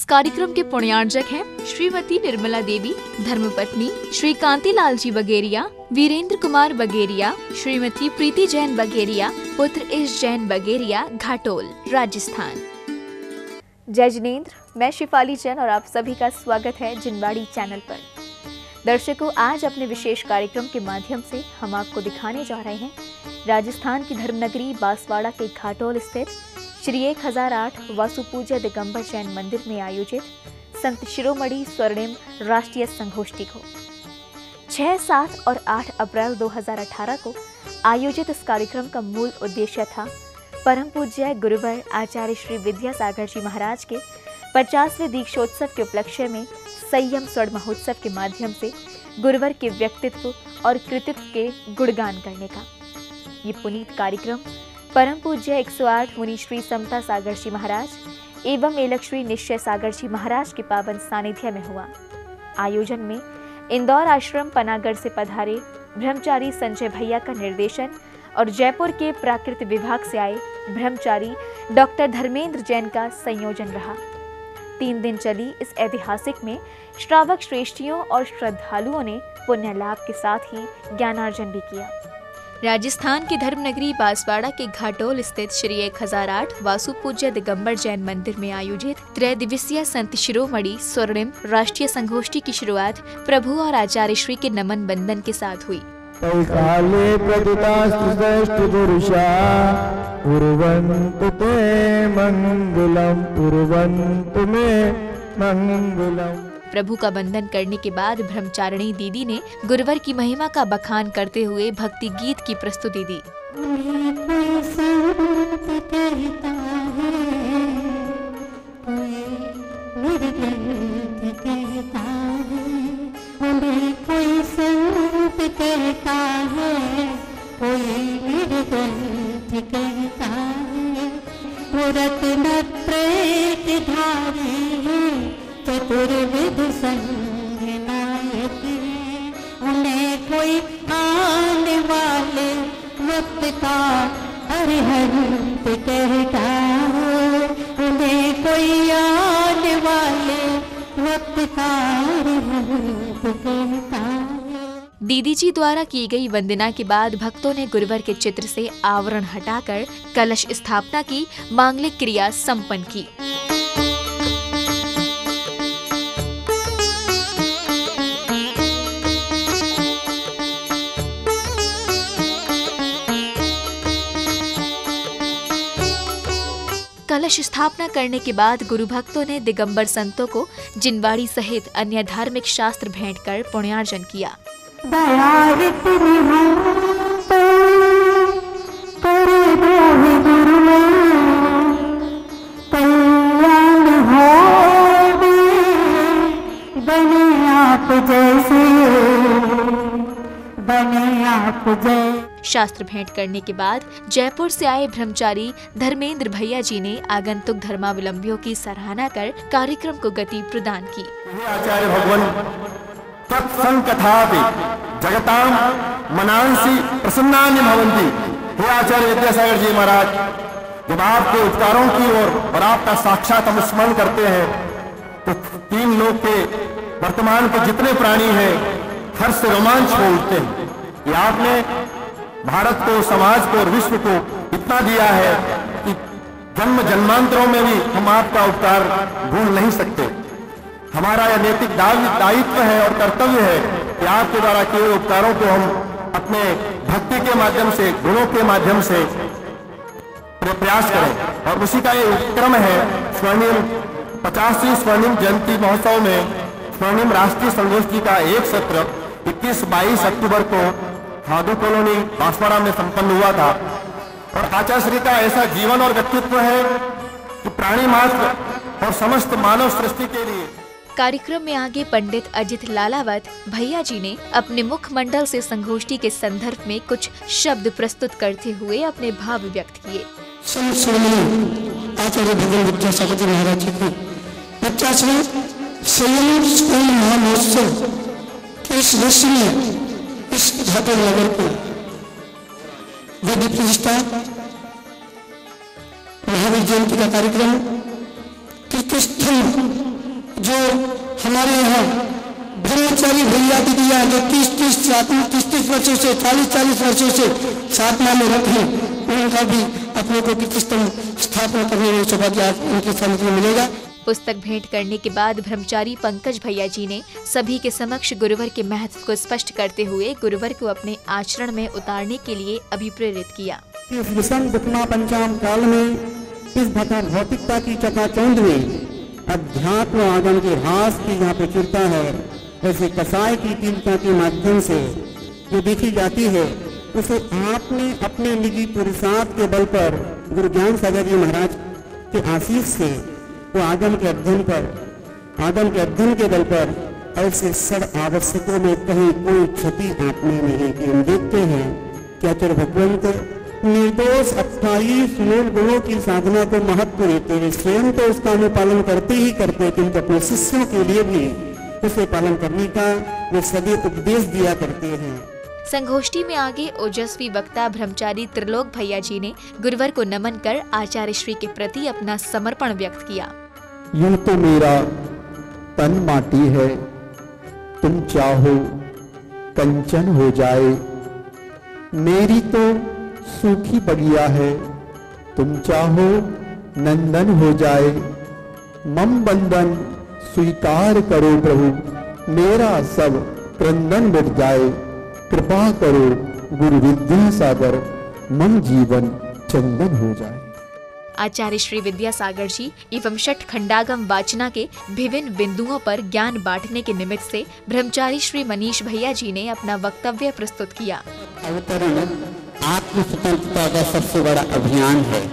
कार्यक्रम के पुण्यार्जक हैं श्रीमती निर्मला देवी, धर्मपत्नी श्री कांतिलाल जी बगेरिया, वीरेंद्र कुमार बगेरिया, श्रीमती प्रीति जैन बगेरिया, पुत्र ईश जैन बगेरिया, घाटोल, राजस्थान। जय जिनेंद्र, मैं शिफाली जैन और आप सभी का स्वागत है जिनवाड़ी चैनल पर। दर्शकों, आज अपने विशेष कार्यक्रम के माध्यम से हम आपको दिखाने जा रहे हैं राजस्थान की धर्मनगरी बांसवाड़ा के घाटोल स्थित श्री 1008 वासु पूज्य दिगंबर जैन मंदिर में आयोजित संत शिरोमणि स्वर्णिम राष्ट्रीय संगोष्ठी को 6, 7 और 8 अप्रैल 2018 को आयोजित इस कार्यक्रम का मूल उद्देश्य था परम पूज्य गुरुवर आचार्य श्री विद्यासागर जी महाराज के 50वें दीक्षोत्सव के उपलक्ष्य में संयम स्वर्ण महोत्सव के माध्यम से गुरुवर के व्यक्तित्व और कृतित्व के गुणगान करने का। ये पुनीत कार्यक्रम परम पूज्य 108 मुनि श्री समता सागर जी महाराज एवं एलक श्री निश्चय सागर जी महाराज के पावन सानिध्य में हुआ। आयोजन में इंदौर आश्रम पनागढ़ से पधारे ब्रह्मचारी संजय भैया का निर्देशन और जयपुर के प्राकृत विभाग से आए ब्रह्मचारी डॉक्टर धर्मेंद्र जैन का संयोजन रहा। 3 दिन चली इस ऐतिहासिक में श्रावक श्रेष्ठियों और श्रद्धालुओं ने पुण्य लाभ के साथ ही ज्ञानार्जन भी किया। राजस्थान की धर्मनगरी बांसवाड़ा के घाटोल स्थित श्री 1008 वासु पूज्य दिगंबर जैन मंदिर में आयोजित त्रैदिवसीय संत शिरोमणि स्वर्णिम राष्ट्रीय संगोष्ठी की शुरुआत प्रभु और आचार्य श्री के नमन बंदन के साथ हुई। काले प्रदितास्तु पुरुषा उर्वन्तु ते मंगलम उर्वन्तु मे मंगलम। प्रभु का वंदन करने के बाद ब्रह्मचारिणी दीदी ने गुरुवर की महिमा का बखान करते हुए भक्ति गीत की प्रस्तुति दी। चतुर्विध संग नायक उन्हें कोई आने वाले वक्त का अरिहंत कहता है, उन्हें कोई आने वाले वक्त का अरिहंत कहता है। दीदी जी द्वारा की गई वंदना के बाद भक्तों ने गुरुवर के चित्र से आवरण हटाकर कलश स्थापना की मांगलिक क्रिया संपन्न की। कलश स्थापना करने के बाद गुरु भक्तों ने दिगंबर संतों को जिनवाड़ी सहित अन्य धार्मिक शास्त्र भेंट कर पुण्यार्जन किया। शास्त्र भेंट करने के बाद जयपुर से आए ब्रह्मचारी धर्मेंद्र भैया जी ने आगंतुक धर्मावलंबियों की सराहना कर कार्यक्रम को गति प्रदान की। आचार्य भगवान तत्संकथापि जगतां मनांसि प्रसन्नानि भवन्ति। हे आचार्य विद्यासागर जी महाराज, जब आपके उपकारों की और आपका साक्षात हम स्मरण करते हैं तो 3 लोक के वर्तमान के जितने प्राणी हैं हर्ष से रोमांच हो उठते हैं। ये आपने भारत को, समाज को और विश्व को इतना दिया है कि जन्म जन्मांतरों में भी हम आपका उपकार भूल नहीं सकते। हमारा यह नैतिक दायित्व है और कर्तव्य है कि आपके द्वारा किए हुए उपकारों को हम अपने भक्ति के माध्यम से, गुणों के माध्यम से प्रयास करें। और उसी का ये उपक्रम है स्वर्णिम 50वीं स्वर्णिम जयंती महोत्सव में स्वर्णिम राष्ट्रीय संगोष्ठी का एक सत्र 21-22 अक्टूबर को खादू कॉलोनी बांसवाड़ा में संपन्न हुआ था। और आचार्य श्री का ऐसा जीवन और व्यक्तित्व है कि प्राणी मात्र और समस्त मानव सृष्टि के लिए। कार्यक्रम में आगे पंडित अजित लालावत भैया जी ने अपने मुखमंडल से संगोष्ठी के संदर्भ में कुछ शब्द प्रस्तुत करते हुए अपने भाव व्यक्त किए। आचार्य भगवान विद्यासागर जी महाराज जी को 50वें संयम स्वर्ण महामहोत्सव के इस वर्ष में इस घाटोल नगर को वेदी प्रतिष्ठा, महावीर जयंती का कार्यक्रम, कीर्तिस्थल जो हमारे यहाँ ब्रह्मचारी भैया दीदियाँ जो 30 वर्षों से 40 वर्षों से साधना में रखे, उनका भी अपने को किस तरह स्थापना करने में सौभाग्य उनके समझ में मिलेगा। पुस्तक भेंट करने के बाद ब्रह्मचारी पंकज भैया जी ने सभी के समक्ष गुरुवर के महत्व को स्पष्ट करते हुए गुरुवर को अपने आचरण में उतारने के लिए अभिप्रेरित किया। इस विषम दुखमा पंचाम काल में, इस भौतिकता की चकाचौंध में अध्यात्म आगम के ह्रास की जहाँ प्रचुरता है, वैसे कसाय की तीव्रता के माध्यम से जो देखी जाती है, उसे आपने अपने निजी पुरुषार्थ के बल पर गुरु ज्ञान सागर जी महाराज के आशीष से वो आगम के अध्ययन के बल पर ऐसे सड़ आवश्यकों में कहीं कोई क्षति आपने नहीं की। हम देखते हैं कि आचार्य भगवंत निर्दोष 28 मूल गुणों की साधना को महत्व देते हुए स्वयं तो उसका अनुपालन करते ही करते, किंतु अपने शिष्यों के लिए भी उसे पालन करने का वे सदैव उपदेश दिया करते हैं। संगोष्ठी में आगे ओजस्वी वक्ता ब्रह्मचारी त्रिलोक भैया जी ने गुरुवर को नमन कर आचार्य श्री के प्रति अपना समर्पण व्यक्त किया। यूं तो मेरा तन माटी है, तुम चाहो कंचन हो जाए, मेरी तो सूखी बगिया है, तुम चाहो नंदन हो जाए। मम बंधन स्वीकार करो प्रभु, मेरा सब क्रंदन मिट जाए। कृपा करो गुरु विद्या सागर, मम जीवन चंदन हो जाए। आचार्य श्री विद्यासागर जी एवं षट खंडागम वाचना के विभिन्न बिंदुओं पर ज्ञान बांटने के निमित्त से ब्रह्मचारी श्री मनीष भैया जी ने अपना वक्तव्य प्रस्तुत किया। अवतरण आत्म स्वतंत्रता का सबसे बड़ा अभियान है।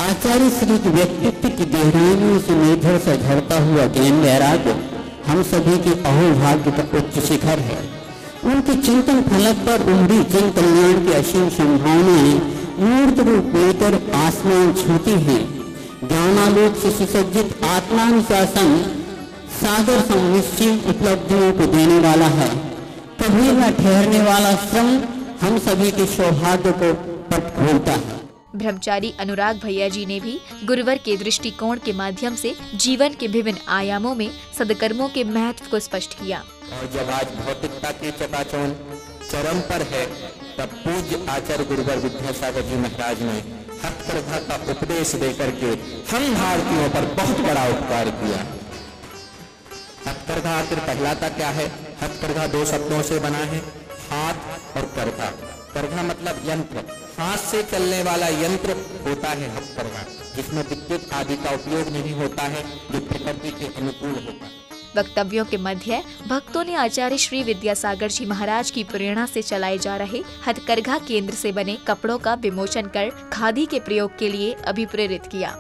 आचार्य श्री के व्यक्तित्व की गहराइयों से निर्भर से झरता हुआ ज्ञान वैराग्य हम सभी के अहोभाग्य का उच्च शिखर है। उनके चिंतन फलक पर उमड़ी जन कल्याण की असीम संभावनाएं मूर्त रूप लेकर आसमान छूती हैं। ज्ञानालोक से सुसज्जित आत्मानुशासन सागर संनिश्चित उपलब्धियों को देने वाला है। कभी न ठहरने वाला श्रम हम सभी के सौभाग्य को पट खोलता है। ब्रह्मचारी अनुराग भैया जी ने भी गुरुवर के दृष्टिकोण के माध्यम से जीवन के विभिन्न आयामों में सदकर्मों के महत्व को स्पष्ट किया। और जब आज भौतिकता की चकाचौंध चरम पर है, तब पूज्य आचार्य गुरुवर विद्यासागर जी महाराज ने हथकरघा का उपदेश देकर के हम भारतीयों पर बहुत बड़ा उपकार किया। हथकरघा आखिर कहलाता क्या है? हथकरघा दो शब्दों से बना है, हाथ और करघा। करघा मतलब यंत्र, हाथ से चलने वाला यंत्र होता है हथकरघा, जिसमें विद्युत आदि का उपयोग नहीं होता है, जो प्रकृति के अनुकूल होता है। वक्तव्यों के मध्य भक्तों ने आचार्य श्री विद्यासागर जी महाराज की प्रेरणा से चलाए जा रहे हथकरघा केंद्र से बने कपड़ों का विमोचन कर खादी के प्रयोग के लिए अभिप्रेरित किया।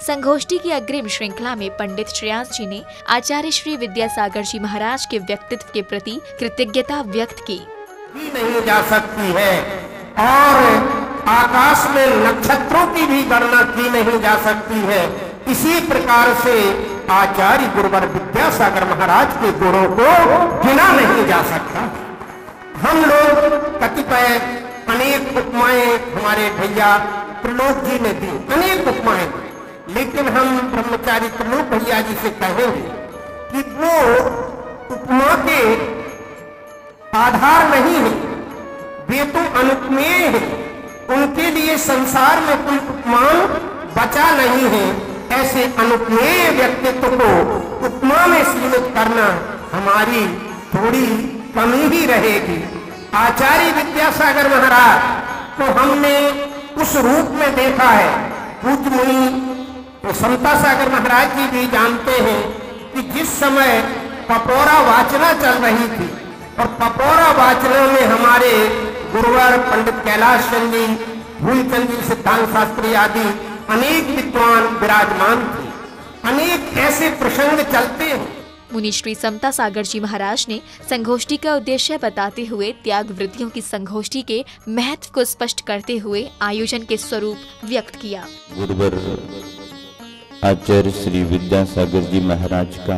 संगोष्ठी की अग्रिम श्रृंखला में पंडित श्रेयांश जी ने आचार्य श्री विद्यासागर जी महाराज के व्यक्तित्व के प्रति कृतज्ञता व्यक्त की। नहीं जा सकती है और आकाश में नक्षत्रों की भी गणना की नहीं जा सकती है। इसी प्रकार से आचार्य गुरुवर विद्यासागर महाराज के गुणों को गिना नहीं जा सकता। हम लोग कतिपय अनेक उपमाएं हमारे भैया त्रिलोक जी ने दी, अनेक उपमाएं, लेकिन हम ब्रह्मचारी त्रिलोक भैया जी से कहेंगे कि वो उपमा के आधार नहीं है, वे तो अनुपमेय है। उनके लिए संसार में कोई उपमान बचा नहीं है। ऐसे अनुपमेय व्यक्तित्व को उपमा में सीमित करना हमारी थोड़ी कमी ही रहेगी। आचार्य विद्यासागर महाराज को हमने उस रूप में देखा है। पूज्य मुनि तो समता सागर महाराज जी भी जानते हैं कि जिस समय पपौरा वाचना चल रही थी और पपौरा वाचना में हमारे गुरुवर पंडित कैलाश चंद जी, फूलचंद जी, सिद्धांत शास्त्री आदि अनेक विद्वान विराजमान थे। अनेक ऐसे प्रसंग चलते हैं। मुनि श्री समता सागर जी महाराज ने संगोष्ठी का उद्देश्य बताते हुए त्याग वृत्तियों की संगोष्ठी के महत्व को स्पष्ट करते हुए आयोजन के स्वरूप व्यक्त किया। गुरुवर आचार्य श्री विद्यासागर जी महाराज का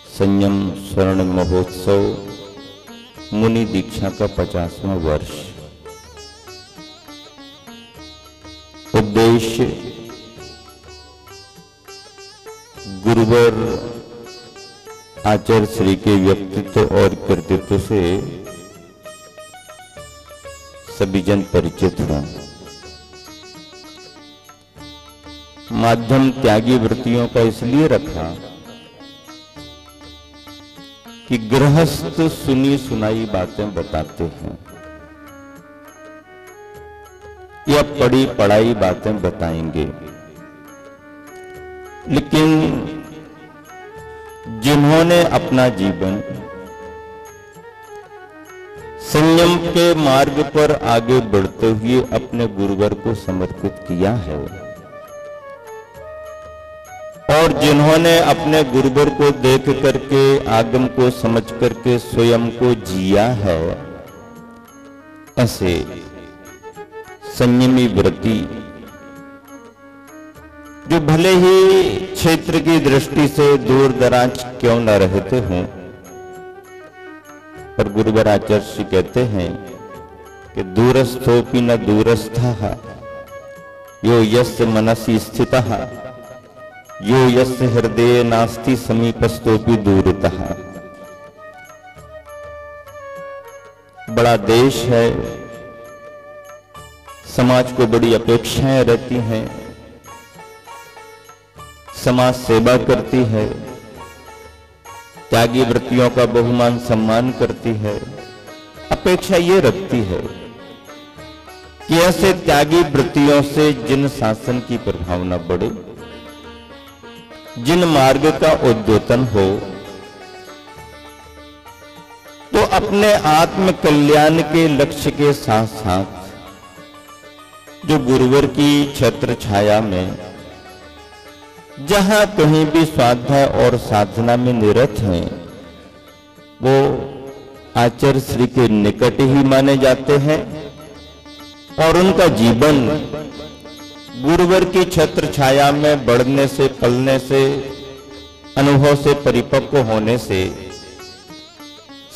संयम स्वर्ण महोत्सव मुनि दीक्षा का 50वां वर्ष। उद्देश्य गुरुवर आचार्य श्री के व्यक्तित्व और कृतित्व से सभी जन परिचित हों। माध्यम त्यागी वृत्तियों का इसलिए रखा कि गृहस्थ सुनी सुनाई बातें बताते हैं या पढ़ी पढ़ाई बातें बताएंगे, लेकिन जिन्होंने अपना जीवन संयम के मार्ग पर आगे बढ़ते हुए अपने गुरुवर को समर्पित किया है और जिन्होंने अपने गुरुवर को देख करके आगम को समझ करके स्वयं को जिया है, ऐसे संयमी व्रती जो भले ही क्षेत्र की दृष्टि से दूर दराज क्यों न रहते हों, पर गुरुवर आचार्य कहते हैं कि दूरस्थोपि न दूरस्थः यो यस्य मनसि स्थितः यो यस्य हृदये नास्ति समीपस्थोपि दूरतः। बड़ा देश है, समाज को बड़ी अपेक्षाएं रहती हैं, समाज सेवा करती है, त्यागी वृत्तियों का बहुमान सम्मान करती है। अपेक्षा ये रखती है कि ऐसे त्यागी वृत्तियों से जिन शासन की प्रभावना बढ़े, जिन मार्ग का उद्योतन हो, तो अपने आत्म कल्याण के लक्ष्य के साथ साथ जो गुरुवर की छत्र छाया में जहां कहीं भी स्वाध्याय और साधना में निरत हैं, वो आचार्य श्री के निकट ही माने जाते हैं और उनका जीवन गुरुवर की छत्र छाया में बढ़ने से, पलने से, अनुभव से परिपक्व होने से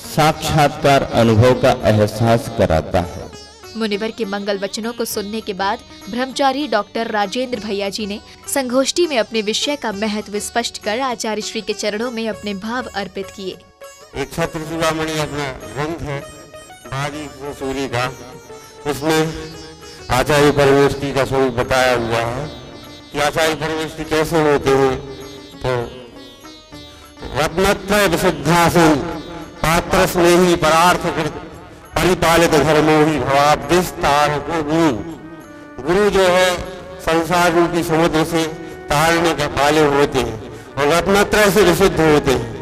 साक्षात्कार अनुभव का एहसास कराता है। मुनिवर के मंगल वचनों को सुनने के बाद ब्रह्मचारी डॉक्टर राजेंद्र भैया जी ने संगोष्ठी में अपने विषय का महत्व स्पष्ट कर आचार्य श्री के चरणों में अपने भाव अर्पित किए। एक छत्र चूड़ामणि अपना ग्रंथ है आदि सूर्य का, उसमें आचार्य परमेष्टि का स्वरूप बताया हुआ है कि आचार्य परमेष्टि कैसे होते हैं। तो रत्नत्रय विशुद्धासन पात्र स्नेही परार्थ कृत परिपालित धर्मो ही भवाब्दिस्तार गुरु। गुरु जो है संसार रूपी समुद्र से तारने के पाले होते हैं और रत्नत्रय से विशुद्ध होते हैं।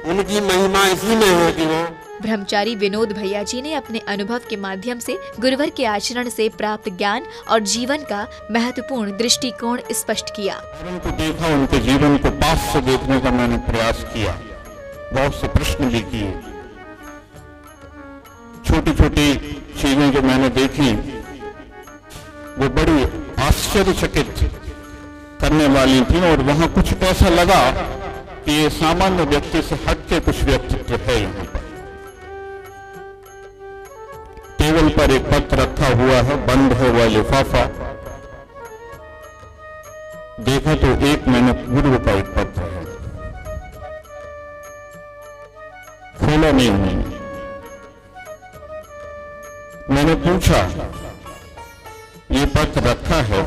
उनकी महिमा इसी में है कि वो ब्रह्मचारी विनोद भैया जी ने अपने अनुभव के माध्यम से गुरुवर के आचरण से प्राप्त ज्ञान और जीवन का महत्वपूर्ण दृष्टिकोण स्पष्ट किया। उनको देखा, उनके जीवन को पास से देखने का मैंने प्रयास किया, बहुत से प्रश्न भी किए। छोटी छोटी चीजें जो मैंने देखी वो बड़ी आश्चर्यचकित करने वाली थी और वहां कुछ ऐसा लगा कि ये सामान्य व्यक्ति से हटके कुछ व्यक्तित्व है। यहाँ पर टेबल पर एक पत्र रखा हुआ है, बंद है वह लिफाफा। देखा तो एक मैंने पूर्व का एक पत्र है, खोला नहीं उन्होंने। मैंने पूछा ये पत्र रखा है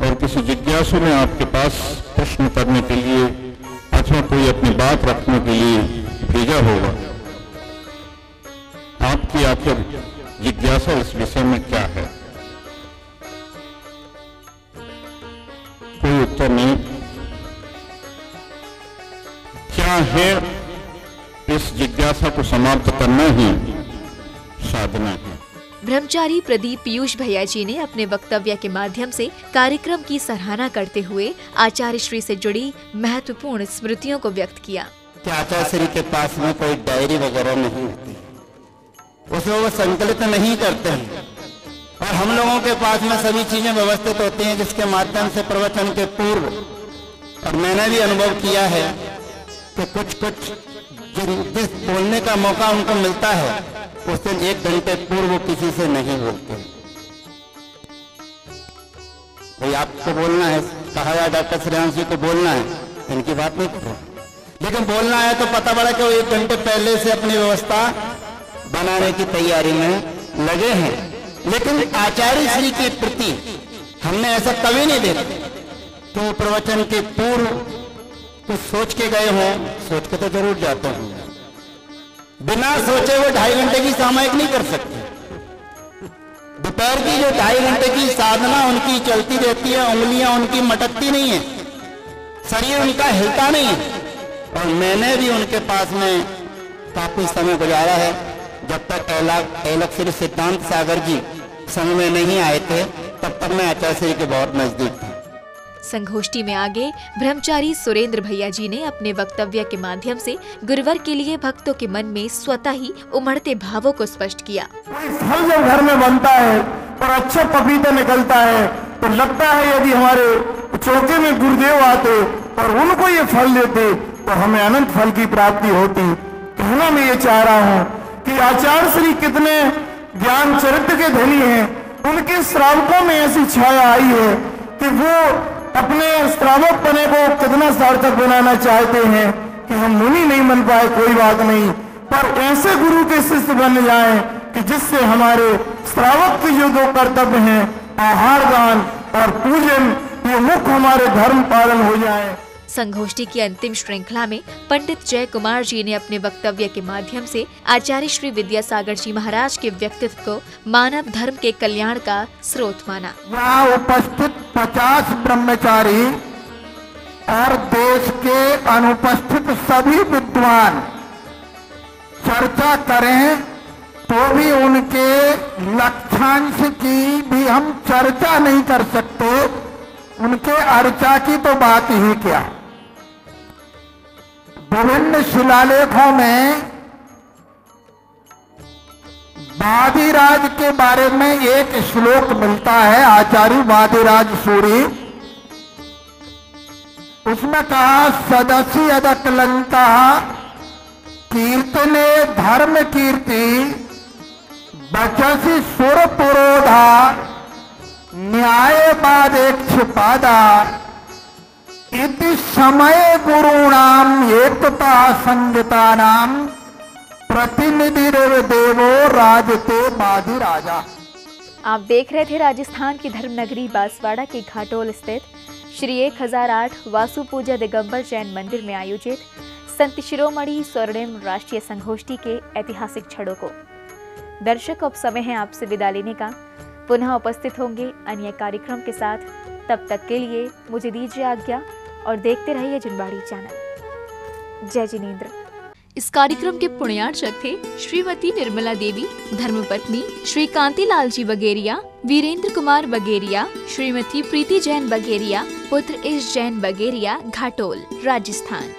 और किसी जिज्ञासु ने आपके पास प्रश्न करने के लिए अथवा कोई अपनी बात रखने के लिए भेजा होगा, आपकी आखिर जिज्ञासा इस विषय में क्या है? कोई उत्तर नहीं। क्या है? इस जिज्ञासा को समाप्त करना ही साधना है। ब्रह्मचारी प्रदीप पीयूष भैया जी ने अपने वक्तव्य के माध्यम से कार्यक्रम की सराहना करते हुए आचार्य श्री से जुड़ी महत्वपूर्ण स्मृतियों को व्यक्त किया। आचार्य श्री के पास में कोई डायरी वगैरह नहीं होती, उसमें वो संकलित नहीं करते हैं और हम लोगों के पास में सभी चीजें व्यवस्थित होती हैं जिसके माध्यम से प्रवचन के पूर्व, और मैंने भी अनुभव किया है कि कुछ जिस बोलने का मौका उनको मिलता है उस दिन 1 घंटे पूर्व किसी से नहीं बोलते। भाई आपको बोलना है, कहा जाए डॉक्टर श्रेयांश जी को बोलना है, इनकी बात नहीं करो, लेकिन बोलना है तो पता पड़ा कि वो 1 घंटे पहले से अपनी व्यवस्था बनाने की तैयारी में लगे हैं। लेकिन आचार्य श्री के प्रति हमने ऐसा कभी नहीं देखा कि वो प्रवचन के पूर्व कुछ सोच के गए हों। सोच के तो जरूर जाते हों, बिना सोचे वो 2.5 घंटे की सामयिक नहीं कर सकते। दोपहर की जो 2.5 घंटे की साधना उनकी चलती रहती है, उंगलियां उनकी मटकती नहीं है, शरीर उनका हिलता नहीं है। और मैंने भी उनके पास में काफी समय गुजारा है, जब तक ऐलक श्री सिद्धांत सागर जी संग में नहीं आए थे तब तक मैं आचार्य श्री के बहुत नजदीक था। संगोष्ठी में आगे ब्रह्मचारी सुरेंद्र भैया जी ने अपने वक्तव्य के माध्यम से गुरुवर के लिए भक्तों के मन में स्वतः ही उमड़ते भावों को स्पष्ट किया। फल जब घर में बनता है और अच्छा पपीता निकलता है तो लगता है यदि हमारे चौके में गुरुदेव आते और उनको ये फल देते तो हमें अनंत फल की प्राप्ति होती। कहना मैं ये चाह रहा हूँ कि आचार्य श्री कितने ज्ञान चरित्र के धनी हैं, उनके श्रावकों में ऐसी छाया आई है कि वो अपने श्रावक बने को कितना सार्थक बनाना चाहते हैं कि हम मुनि नहीं बन पाए कोई बात नहीं, पर ऐसे गुरु के शिष्य बन जाएं कि जिससे हमारे श्रावक के जो 2 कर्तव्य हैं, आहार दान और पूजन, ये मुख्य हमारे धर्म पालन हो जाए। संगोष्ठी की अंतिम श्रृंखला में पंडित जय कुमार जी ने अपने वक्तव्य के माध्यम से आचार्य श्री विद्यासागर जी महाराज के व्यक्तित्व को मानव धर्म के कल्याण का स्रोत माना। यहाँ उपस्थित 50 ब्रह्मचारी और देश के अनुपस्थित सभी विद्वान चर्चा करें तो भी उनके लक्ष्यांश की भी हम चर्चा नहीं कर सकते, उनके अर्चा की तो बात ही क्या। विभिन्न शिलालेखों में वादिराज के बारे में एक श्लोक मिलता है, आचार्य वादिराज सूरी, उसमें कहा सदसी अदकलंका कीर्तने धर्म कीर्ति बचसी सुर पुरोधा न्यायवादेक्षपादा इति समय गुरुणाम एकता संगतानाम प्रतिनिधि देवो राजते बाधी राजा। आप देख रहे थे राजस्थान की धर्म नगरी बांसवाड़ा के घाटोल स्थित श्री 1008 वासु पूजा दिगंबर जैन मंदिर में आयोजित संत शिरोमणि स्वर्णिम राष्ट्रीय संगोष्ठी के ऐतिहासिक क्षणों को। दर्शक, अब समय है आपसे विदा लेने का। पुनः उपस्थित होंगे अन्य कार्यक्रम के साथ। तब तक के लिए मुझे दीजिए आज्ञा और देखते रहिए जिनवाणी चैनल। जय जिनेंद्र। इस कार्यक्रम के पुण्यार्चक थे श्रीमती निर्मला देवी, धर्मपत्नी श्री कांतिलाल जी बगेरिया, वीरेंद्र कुमार बगेरिया, श्रीमती प्रीति जैन बगेरिया, पुत्र इस जैन बगेरिया, घाटोल, राजस्थान।